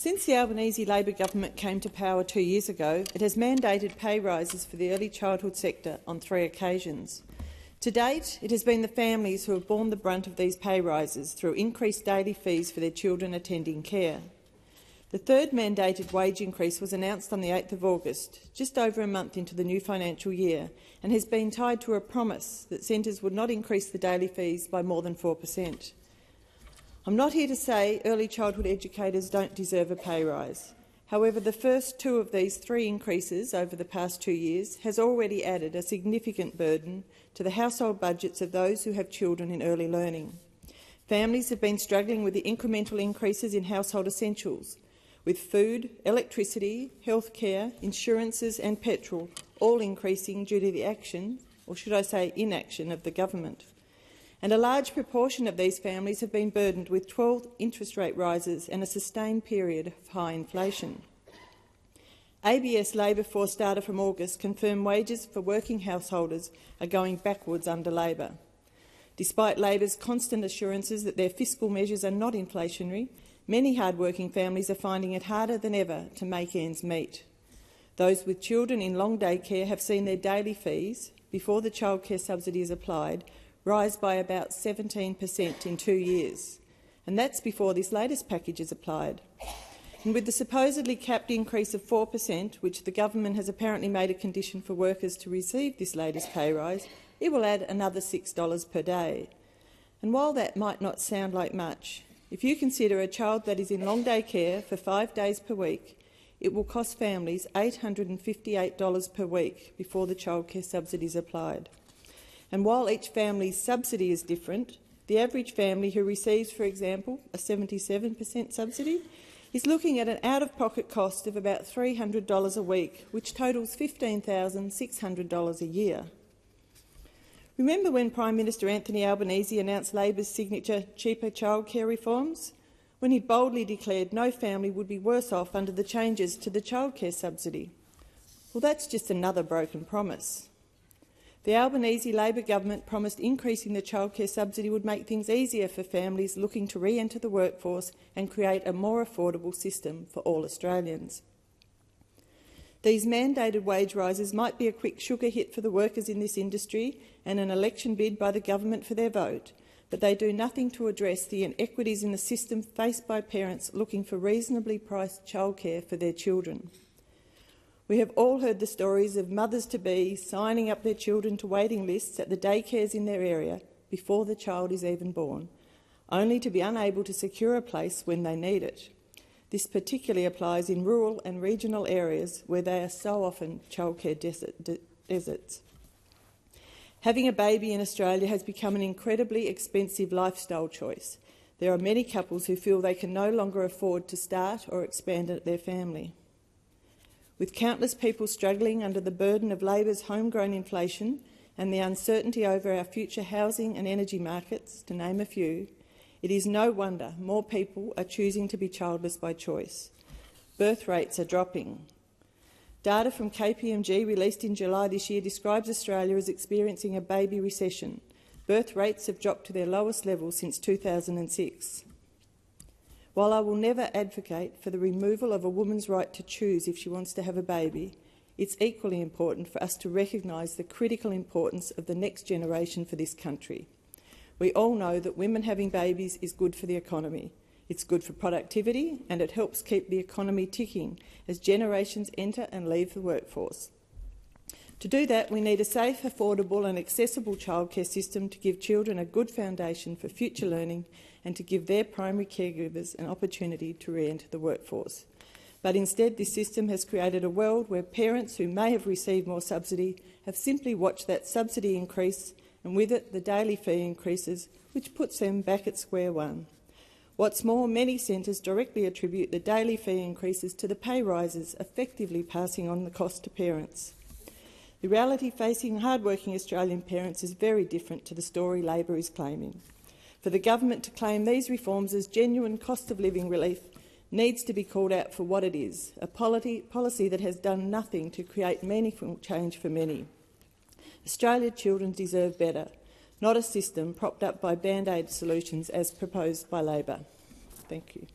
Since the Albanese Labor government came to power 2 years ago, it has mandated pay rises for the early childhood sector on 3 occasions. To date, it has been the families who have borne the brunt of these pay rises through increased daily fees for their children attending care. The third mandated wage increase was announced on the 8th of August, just over a month into the new financial year, and has been tied to a promise that centres would not increase the daily fees by more than 4%. I'm not here to say early childhood educators don't deserve a pay rise. However, the first 2 of these 3 increases over the past 2 years has already added a significant burden to the household budgets of those who have children in early learning. Families have been struggling with the incremental increases in household essentials, with food, electricity, healthcare, insurances and petrol all increasing due to the action, or should I say inaction, of the government. And a large proportion of these families have been burdened with 12 interest rate rises and a sustained period of high inflation. ABS labour force data from August confirm wages for working householders are going backwards under Labor. Despite Labor's constant assurances that their fiscal measures are not inflationary, many hard-working families are finding it harder than ever to make ends meet. Those with children in long day care have seen their daily fees, before the childcare subsidy is applied, rise by about 17% in 2 years, and that's before this latest package is applied. And with the supposedly capped increase of 4%, which the government has apparently made a condition for workers to receive this latest pay rise, it will add another $6 per day. And while that might not sound like much, if you consider a child that is in long day care for 5 days per week, it will cost families $858 per week before the childcare subsidy is applied. And while each family's subsidy is different, the average family who receives, for example, a 77% subsidy is looking at an out-of-pocket cost of about $300 a week, which totals $15,600 a year. Remember when Prime Minister Anthony Albanese announced Labor's signature cheaper childcare reforms? When he boldly declared no family would be worse off under the changes to the childcare subsidy? Well, that's just another broken promise. The Albanese Labor government promised increasing the childcare subsidy would make things easier for families looking to re-enter the workforce and create a more affordable system for all Australians. These mandated wage rises might be a quick sugar hit for the workers in this industry and an election bid by the government for their vote, but they do nothing to address the inequities in the system faced by parents looking for reasonably priced childcare for their children. We have all heard the stories of mothers-to-be signing up their children to waiting lists at the daycares in their area before the child is even born, only to be unable to secure a place when they need it. This particularly applies in rural and regional areas where they are so often childcare deserts. Having a baby in Australia has become an incredibly expensive lifestyle choice. There are many couples who feel they can no longer afford to start or expand their family. With countless people struggling under the burden of Labor's homegrown inflation and the uncertainty over our future housing and energy markets, to name a few, it is no wonder more people are choosing to be childless by choice. Birth rates are dropping. Data from KPMG released in July this year describes Australia as experiencing a baby recession. Birth rates have dropped to their lowest level since 2006. While I will never advocate for the removal of a woman's right to choose if she wants to have a baby, it's equally important for us to recognise the critical importance of the next generation for this country. We all know that women having babies is good for the economy. It's good for productivity and it helps keep the economy ticking as generations enter and leave the workforce. To do that, we need a safe, affordable and accessible childcare system to give children a good foundation for future learning and to give their primary caregivers an opportunity to re-enter the workforce. But instead, this system has created a world where parents who may have received more subsidy have simply watched that subsidy increase and with it the daily fee increases, which puts them back at square one. What's more, many centres directly attribute the daily fee increases to the pay rises, effectively passing on the cost to parents. The reality facing hard-working Australian parents is very different to the story Labor is claiming. For the government to claim these reforms as genuine cost-of-living relief needs to be called out for what it is, a policy that has done nothing to create meaningful change for many. Australian children deserve better, not a system propped up by band-aid solutions as proposed by Labor. Thank you.